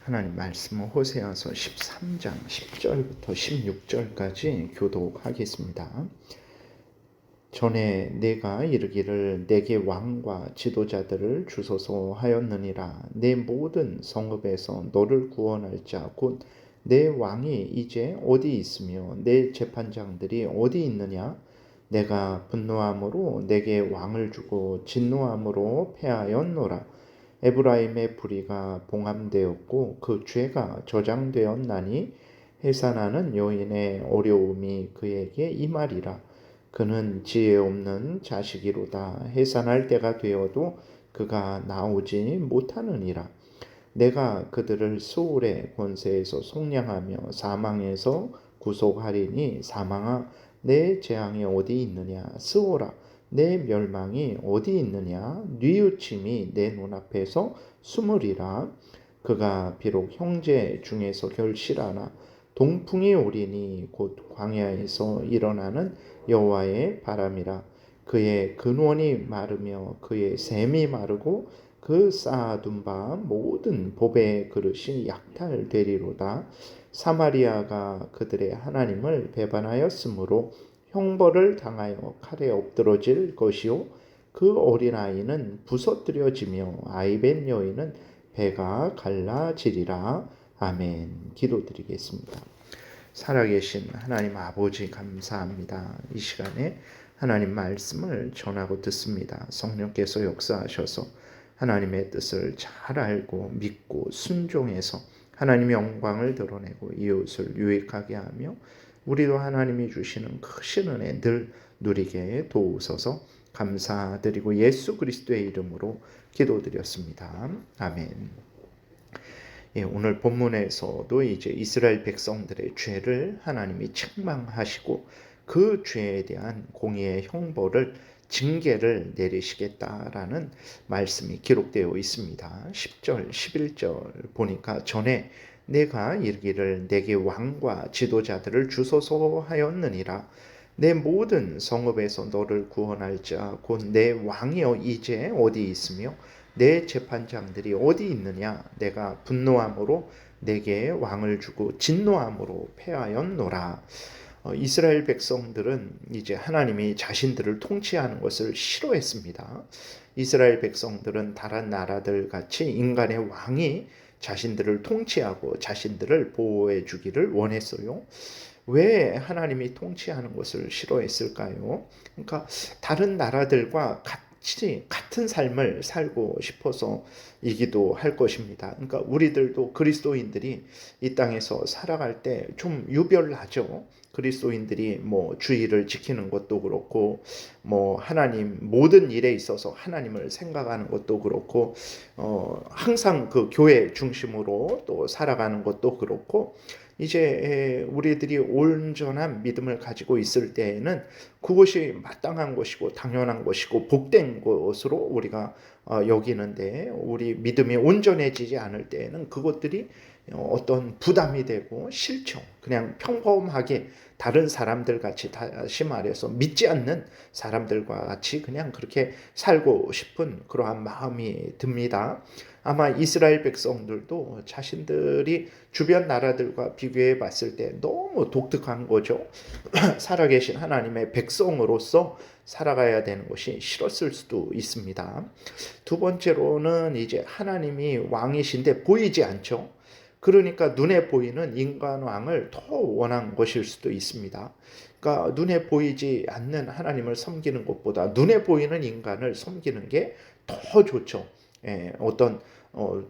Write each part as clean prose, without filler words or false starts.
하나님 말씀은 호세아서 13장 10절부터 16절까지 교독하겠습니다. 전에 내가 이르기를 내게 왕과 지도자들을 주소서 하였느니라. 내 모든 성읍에서 너를 구원할 자 곧 내 왕이 이제 어디 있으며 내 재판장들이 어디 있느냐. 내가 분노함으로 내게 왕을 주고 진노함으로 패하였노라. 에브라임의 불의가 봉함되었고 그 죄가 저장되었나니 해산하는 여인의 어려움이 그에게 임하리라. 그는 지혜 없는 자식이로다. 해산할 때가 되어도 그가 나오지 못하느니라. 내가 그들을 수울의 권세에서 속량하며 사망에서 구속하리니 사망아 내 재앙이 어디 있느냐. 스오라 내 멸망이 어디 있느냐. 뉘우침이 내 눈앞에서 숨으리라. 그가 비록 형제 중에서 결실하나 동풍이 오리니 곧 광야에서 일어나는 여호와의 바람이라. 그의 근원이 마르며 그의 샘이 마르고 그 쌓아둔 바 모든 보배의 그릇이 약탈되리로다. 사마리아가 그들의 하나님을 배반하였으므로 형벌을 당하여 칼에 엎드러질 것이요 그 어린아이는 부서뜨려지며 아이벤 여인은 배가 갈라지리라. 아멘. 기도드리겠습니다. 살아계신 하나님 아버지 감사합니다. 이 시간에 하나님 말씀을 전하고 듣습니다. 성령께서 역사하셔서 하나님의 뜻을 잘 알고 믿고 순종해서 하나님의 영광을 드러내고 이웃을 유익하게 하며 우리도 하나님이 주시는 크신 은혜 늘 누리게 도우소서. 감사드리고 예수 그리스도의 이름으로 기도드렸습니다. 아멘. 오늘 본문에서도 이제 이스라엘 백성들의 죄를 하나님이 책망하시고 그 죄에 대한 공의의 형벌을 징계를 내리시겠다라는 말씀이 기록되어 있습니다. 10절, 11절 보니까 전에 내가 이르기를 내게 왕과 지도자들을 주소서 하였느니라. 내 모든 성읍에서 너를 구원할 자 곧 내 왕이여 이제 어디 있으며 내 재판장들이 어디 있느냐. 내가 분노함으로 내게 왕을 주고 진노함으로 패하였노라. 이스라엘 백성들은 이제 하나님이 자신들을 통치하는 것을 싫어했습니다. 이스라엘 백성들은 다른 나라들 같이 인간의 왕이 자신들을 통치하고 자신들을 보호해 주기를 원했어요. 왜 하나님이 통치하는 것을 싫어했을까요? 그러니까 다른 나라들과 같은 삶을 살고 싶어서이기도 할 것입니다. 그러니까 우리들도 그리스도인들이 이 땅에서 살아갈 때 좀 유별나죠. 그리스도인들이 뭐 주의를 지키는 것도 그렇고 뭐 하나님 모든 일에 있어서 하나님을 생각하는 것도 그렇고 항상 그 교회 중심으로 또 살아가는 것도 그렇고 이제 우리들이 온전한 믿음을 가지고 있을 때에는 그것이 마땅한 것이고 당연한 것이고 복된 것으로 우리가 여기는데 우리 믿음이 온전해지지 않을 때에는 그것들이 어떤 부담이 되고 싫죠. 그냥 평범하게 다른 사람들 같이, 다시 말해서 믿지 않는 사람들과 같이 그냥 그렇게 살고 싶은 그러한 마음이 듭니다. 아마 이스라엘 백성들도 자신들이 주변 나라들과 비교해 봤을 때 너무 독특한 거죠. 살아계신 하나님의 백성으로서 살아가야 되는 것이 싫었을 수도 있습니다. 두 번째로는 이제 하나님이 왕이신데 보이지 않죠. 그러니까 눈에 보이는 인간왕을 더 원한 것일 수도 있습니다. 그러니까 눈에 보이지 않는 하나님을 섬기는 것보다 눈에 보이는 인간을 섬기는 게 더 좋죠. 어떤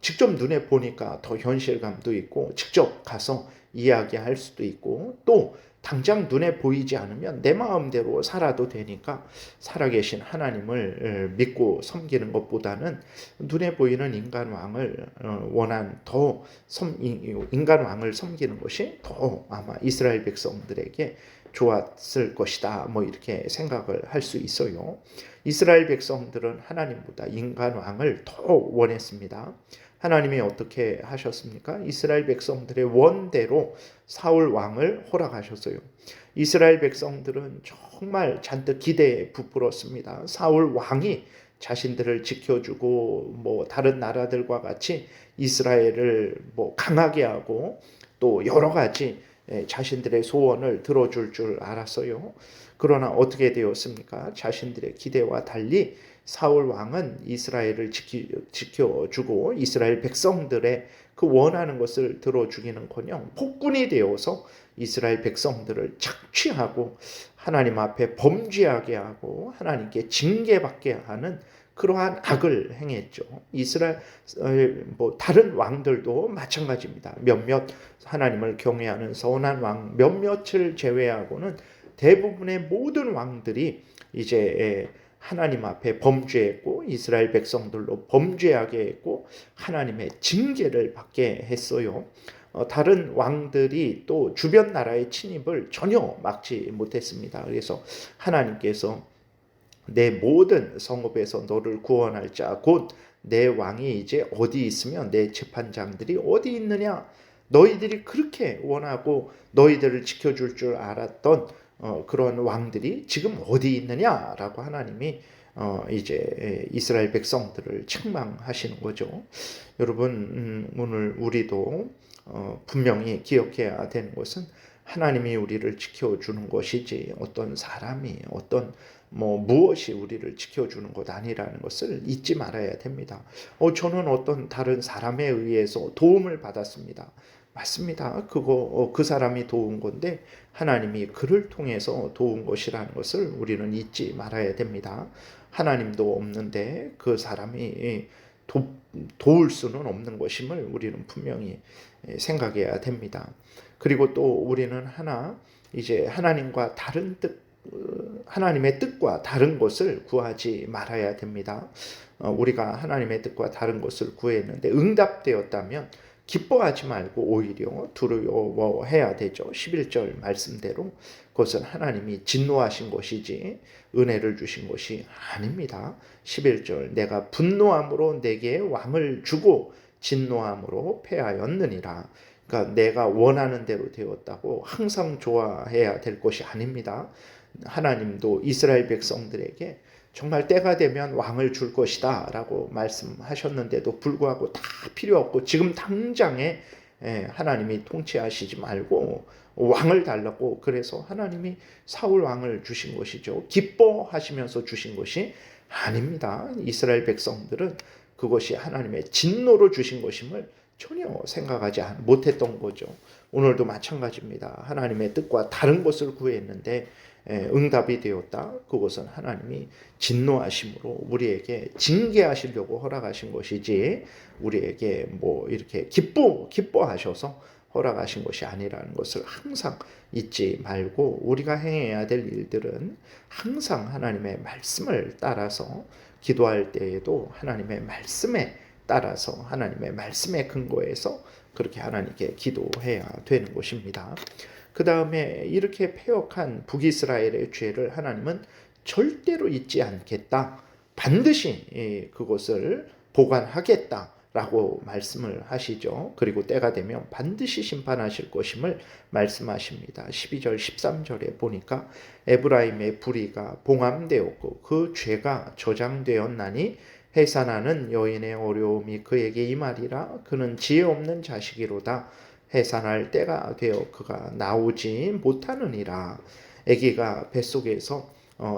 직접 눈에 보니까 더 현실감도 있고 직접 가서 이야기할 수도 있고 또 당장 눈에 보이지 않으면 내 마음대로 살아도 되니까 살아계신 하나님을 믿고 섬기는 것보다는 눈에 보이는 인간왕을 원한 인간왕을 섬기는 것이 더 아마 이스라엘 백성들에게 좋았을 것이다. 뭐 이렇게 생각을 할 수 있어요. 이스라엘 백성들은 하나님보다 인간왕을 더 원했습니다. 하나님이 어떻게 하셨습니까? 이스라엘 백성들의 원대로 사울 왕을 허락하셨어요. 이스라엘 백성들은 정말 잔뜩 기대에 부풀었습니다. 사울 왕이 자신들을 지켜주고 뭐 다른 나라들과 같이 이스라엘을 뭐 강하게 하고 또 여러 가지 자신들의 소원을 들어줄 줄 알았어요. 그러나 어떻게 되었습니까? 자신들의 기대와 달리 사울 왕은 이스라엘을 지켜주고 이스라엘 백성들의 그 원하는 것을 들어주기는커녕 폭군이 되어서 이스라엘 백성들을 착취하고 하나님 앞에 범죄하게 하고 하나님께 징계받게 하는 그러한 악을 행했죠. 이스라엘 뭐 다른 왕들도 마찬가지입니다. 몇몇 하나님을 경외하는 선한 왕 몇몇을 제외하고는 대부분의 모든 왕들이 이제 하나님 앞에 범죄했고 이스라엘 백성들로 범죄하게 했고 하나님의 징계를 받게 했어요. 다른 왕들이 또 주변 나라의 침입을 전혀 막지 못했습니다. 그래서 하나님께서 내 모든 성읍에서 너를 구원할 자 곧 내 왕이 이제 어디 있으면 내 재판장들이 어디 있느냐, 너희들이 그렇게 원하고 너희들을 지켜줄 줄 알았던 그런 왕들이 지금 어디 있느냐라고 하나님이 이제 이스라엘 백성들을 책망하시는 거죠. 여러분, 오늘 우리도 분명히 기억해야 되는 것은 하나님이 우리를 지켜주는 것이지 어떤 사람이 어떤 무엇이 우리를 지켜주는 것 아니라는 것을 잊지 말아야 됩니다. 저는 어떤 다른 사람에 의해서 도움을 받았습니다. 맞습니다. 그 사람이 도운 건데 하나님이 그를 통해서 도운 것이라는 것을 우리는 잊지 말아야 됩니다. 하나님도 없는데 그 사람이 도울 수는 없는 것임을 우리는 분명히 생각해야 됩니다. 그리고 또 우리는 이제 하나님과 다른 하나님의 뜻과 다른 것을 구하지 말아야 됩니다. 우리가 하나님의 뜻과 다른 것을 구했는데 응답되었다면 기뻐하지 말고 오히려 두려워해야 되죠. 11절 말씀대로 그것은 하나님이 진노하신 것이지 은혜를 주신 것이 아닙니다. 11절 내가 분노함으로 내게 왕을 주고 진노함으로 패하였느니라. 그러니까 내가 원하는 대로 되었다고 항상 좋아해야 될 것이 아닙니다. 하나님도 이스라엘 백성들에게 정말 때가 되면 왕을 줄 것이다 라고 말씀하셨는데도 불구하고 다 필요 없고 지금 당장에 하나님이 통치하시지 말고 왕을 달라고 그래서 하나님이 사울 왕을 주신 것이죠. 기뻐하시면서 주신 것이 아닙니다. 이스라엘 백성들은 그것이 하나님의 진노로 주신 것임을 전혀 생각하지 못했던 거죠. 오늘도 마찬가지입니다. 하나님의 뜻과 다른 것을 구했는데 응답이 되었다. 그것은 하나님이 진노하심으로 우리에게 징계하시려고 허락하신 것이지 우리에게 이렇게 기뻐하셔서 허락하신 것이 아니라는 것을 항상 잊지 말고 우리가 행해야 될 일들은 항상 하나님의 말씀을 따라서 기도할 때에도 하나님의 말씀에 따라서 하나님의 말씀에 근거해서 그렇게 하나님께 기도해야 되는 것입니다. 그 다음에 이렇게 패역한 북이스라엘의 죄를 하나님은 절대로 잊지 않겠다. 반드시 그것을 보관하겠다라고 말씀을 하시죠. 그리고 때가 되면 반드시 심판하실 것임을 말씀하십니다. 12절 13절에 보니까 에브라임의 불의가 봉함되었고 그 죄가 저장되었나니 해산하는 여인의 어려움이 그에게 임하리라. 그는 지혜 없는 자식이로다. 해산할 때가 되어 그가 나오지 못하느니라. 아기가 뱃속에서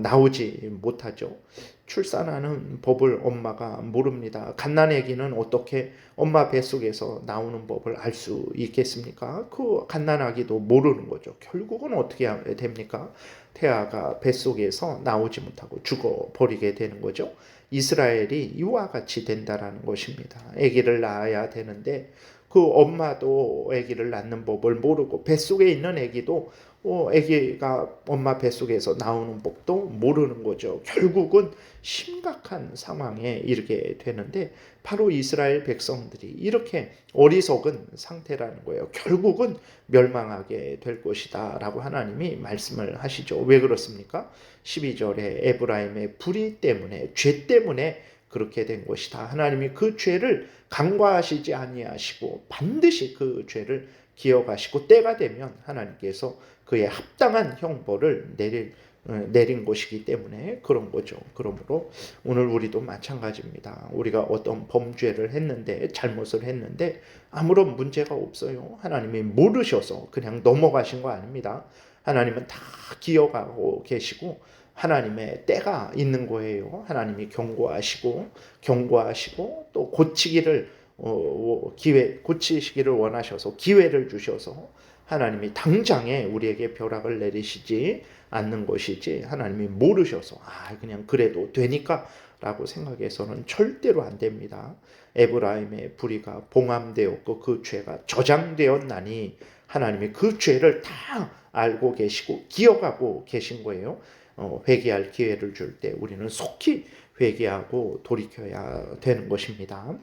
나오지 못하죠. 출산하는 법을 엄마가 모릅니다. 갓난 아기는 어떻게 엄마 뱃속에서 나오는 법을 알 수 있겠습니까? 그 갓난 아기도 모르는 거죠. 결국은 어떻게 됩니까? 태아가 뱃속에서 나오지 못하고 죽어버리게 되는 거죠. 이스라엘이 이와 같이 된다라는 것입니다. 아기를 낳아야 되는데 그 엄마도 아기를 낳는 법을 모르고 뱃속에 있는 아기도 아기가 엄마 뱃속에서 나오는 법도 모르는 거죠. 결국은 심각한 상황에 이르게 되는데 바로 이스라엘 백성들이 이렇게 어리석은 상태라는 거예요. 결국은 멸망하게 될 것이다 라고 하나님이 말씀을 하시죠. 왜 그렇습니까? 12절에 에브라임의 불의 때문에 죄 때문에 그렇게 된 것이다. 하나님이 그 죄를 간과하시지 아니하시고 반드시 그 죄를 기억하시고 때가 되면 하나님께서 그의 합당한 형벌을 내릴 내린 것이기 때문에 그런 거죠. 그러므로 오늘 우리도 마찬가지입니다. 우리가 어떤 범죄를 했는데, 잘못을 했는데 아무런 문제가 없어요. 하나님이 모르셔서 그냥 넘어가신 거 아닙니다. 하나님은 다 기억하고 계시고 하나님의 때가 있는 거예요. 하나님이 경고하시고 또 고치시기를 원하셔서 기회를 주셔서 하나님이 당장에 우리에게 벼락을 내리시지 않는 것이지, 하나님이 모르셔서 그냥 그래도 되니까 라고 생각해서는 절대로 안 됩니다. 에브라임의 불의가 봉함되었고 그 죄가 저장되었나니 하나님이 그 죄를 다 알고 계시고 기억하고 계신 거예요. 회개할 기회를 줄 때 우리는 속히 회개하고 돌이켜야 되는 것입니다.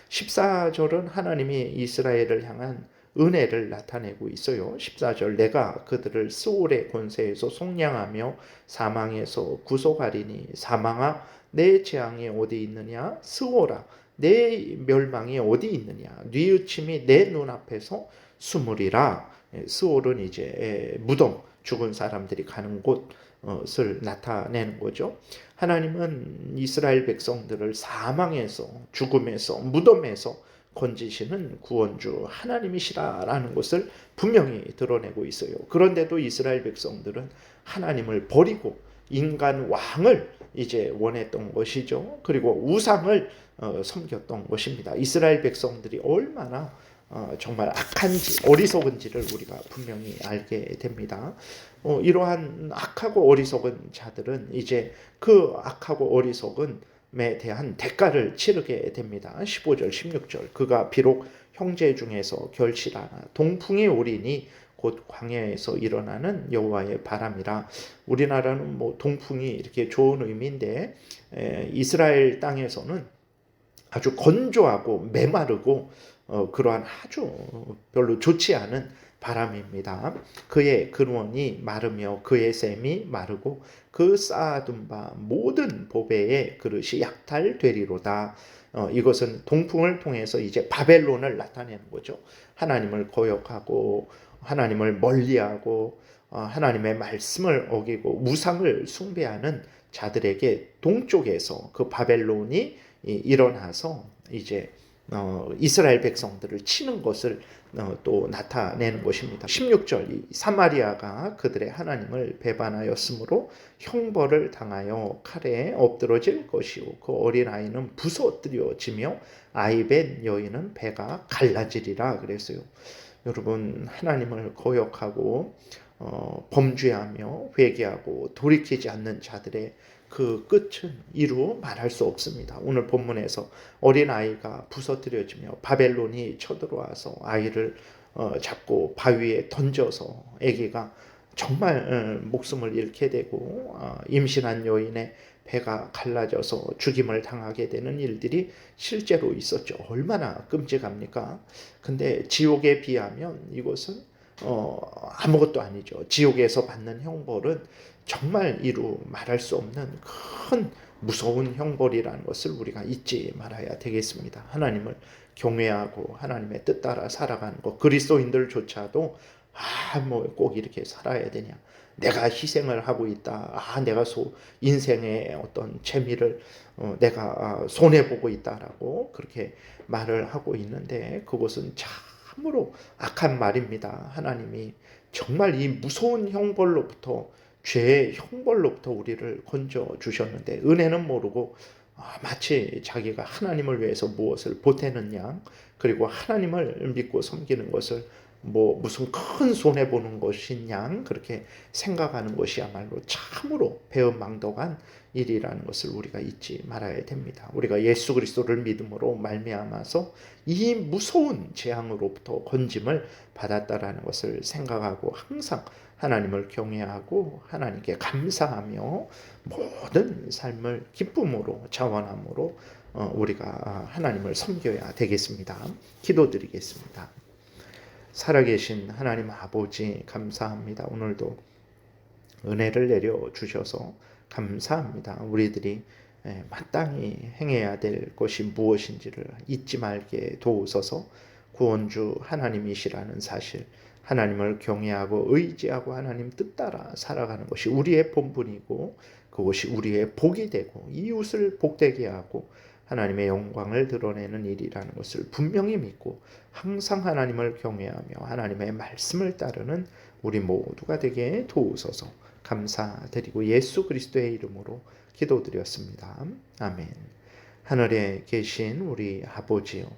14절은 하나님이 이스라엘을 향한 은혜를 나타내고 있어요. 14절, 내가 그들을 스올의 권세에서 속량하며 사망에서 구속하리니 사망아 내 재앙이 어디 있느냐, 스올아 내 멸망이 어디 있느냐, 뉘우침이 내 눈앞에서 숨으리라. 스올은 이제 무덤, 죽은 사람들이 가는 곳을 나타내는 거죠. 하나님은 이스라엘 백성들을 사망에서, 죽음에서, 무덤에서 건지시는 구원주 하나님이시라라는 것을 분명히 드러내고 있어요. 그런데도 이스라엘 백성들은 하나님을 버리고 인간 왕을 이제 원했던 것이죠. 그리고 우상을 섬겼던 것입니다. 이스라엘 백성들이 얼마나 정말 악한지, 어리석은지를 우리가 분명히 알게 됩니다. 이러한 악하고 어리석은 자들은 이제 그 악하고 어리석음에 대한 대가를 치르게 됩니다. 15절, 16절, 그가 비록 형제 중에서 결실하나 동풍이 오리니 곧 광야에서 일어나는 여호와의 바람이라. 우리나라는 뭐 동풍이 이렇게 좋은 의미인데 이스라엘 땅에서는 아주 건조하고 메마르고 그러한 아주 별로 좋지 않은 바람입니다. 그의 근원이 마르며 그의 샘이 마르고 그 쌓아둔 바 모든 보배의 그릇이 약탈되리로다. 이것은 동풍을 통해서 이제 바벨론을 나타내는 거죠. 하나님을 거역하고 하나님을 멀리하고 하나님의 말씀을 어기고 우상을 숭배하는 자들에게 동쪽에서 그 바벨론이 일어나서 이제 이스라엘 백성들을 치는 것을 또 나타내는 것입니다. 16절, 사마리아가 그들의 하나님을 배반하였으므로 형벌을 당하여 칼에 엎드러질 것이요 그 어린아이는 부서뜨려지며 아이벤 여인은 배가 갈라지리라 그랬어요. 여러분, 하나님을 거역하고 범죄하며 회개하고 돌이키지 않는 자들의 그 끝은 이루 말할 수 없습니다. 오늘 본문에서 어린아이가 부서뜨려지며 바벨론이 쳐들어와서 아이를 잡고 바위에 던져서 아기가 정말 목숨을 잃게 되고 임신한 여인의 배가 갈라져서 죽임을 당하게 되는 일들이 실제로 있었죠. 얼마나 끔찍합니까? 근데 지옥에 비하면 이것은 아무것도 아니죠. 지옥에서 받는 형벌은 정말 이루 말할 수 없는 큰 무서운 형벌이라는 것을 우리가 잊지 말아야 되겠습니다. 하나님을 경외하고 하나님의 뜻 따라 살아가는 것, 그리스도인들조차도 뭐 꼭 이렇게 살아야 되냐, 내가 희생을 하고 있다, 내가 인생의 어떤 재미를 내가 손해보고 있다라고 그렇게 말을 하고 있는데 그것은 참으로 악한 말입니다. 하나님이 정말 이 무서운 형벌로부터, 죄의 형벌로부터 우리를 건져 주셨는데 은혜는 모르고 마치 자기가 하나님을 위해서 무엇을 보태는 양, 그리고 하나님을 믿고 섬기는 것을 뭐 무슨 큰 손해 보는 것인 양 그렇게 생각하는 것이야말로 참으로 배은망덕한 일이라는 것을 우리가 잊지 말아야 됩니다. 우리가 예수 그리스도를 믿음으로 말미암아서 이 무서운 재앙으로부터 건짐을 받았다라는 것을 생각하고 항상 하나님을 경외하고 하나님께 감사하며 모든 삶을 기쁨으로 자원함으로 우리가 하나님을 섬겨야 되겠습니다. 기도드리겠습니다. 살아계신 하나님 아버지, 감사합니다. 오늘도 은혜를 내려주셔서 감사합니다. 우리들이 마땅히 행해야 될 것이 무엇인지를 잊지 말게 도우소서. 구원주 하나님이시라는 사실, 하나님을 경외하고 의지하고 하나님 뜻 따라 살아가는 것이 우리의 본분이고 그것이 우리의 복이 되고 이웃을 복되게 하고 하나님의 영광을 드러내는 일이라는 것을 분명히 믿고 항상 하나님을 경외하며 하나님의 말씀을 따르는 우리 모두가 되게 도우소서. 감사드리고 예수 그리스도의 이름으로 기도드렸습니다. 아멘. 하늘에 계신 우리 아버지요,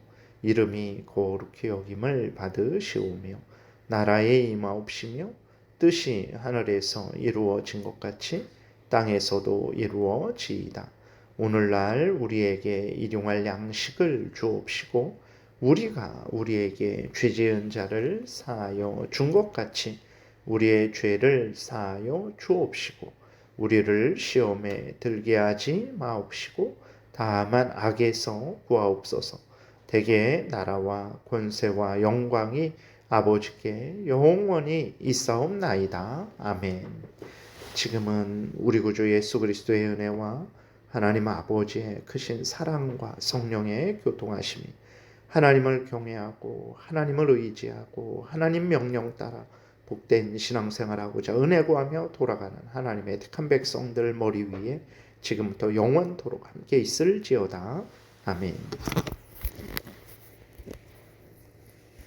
이름이 거룩히 여김을 받으시오며 나라에 임하옵시며 뜻이 하늘에서 이루어진 것 같이 땅에서도 이루어지이다. 오늘날 우리에게 일용할 양식을 주옵시고 우리가 우리에게 죄 지은 자를 사하여 준 것 같이 우리의 죄를 사하여 주옵시고 우리를 시험에 들게 하지 마옵시고 다만 악에서 구하옵소서. 대개 나라와 권세와 영광이 아버지께 영원히 있사옵나이다. 아멘. 지금은 우리 구주 예수 그리스도의 은혜와 하나님 아버지의 크신 사랑과 성령의 교통하심이 하나님을 경외하고 하나님을 의지하고 하나님 명령 따라 복된 신앙생활하고자 은혜 구하며 돌아가는 하나님의 택한 백성들 머리 위에 지금부터 영원토록 함께 있을지어다. 아멘.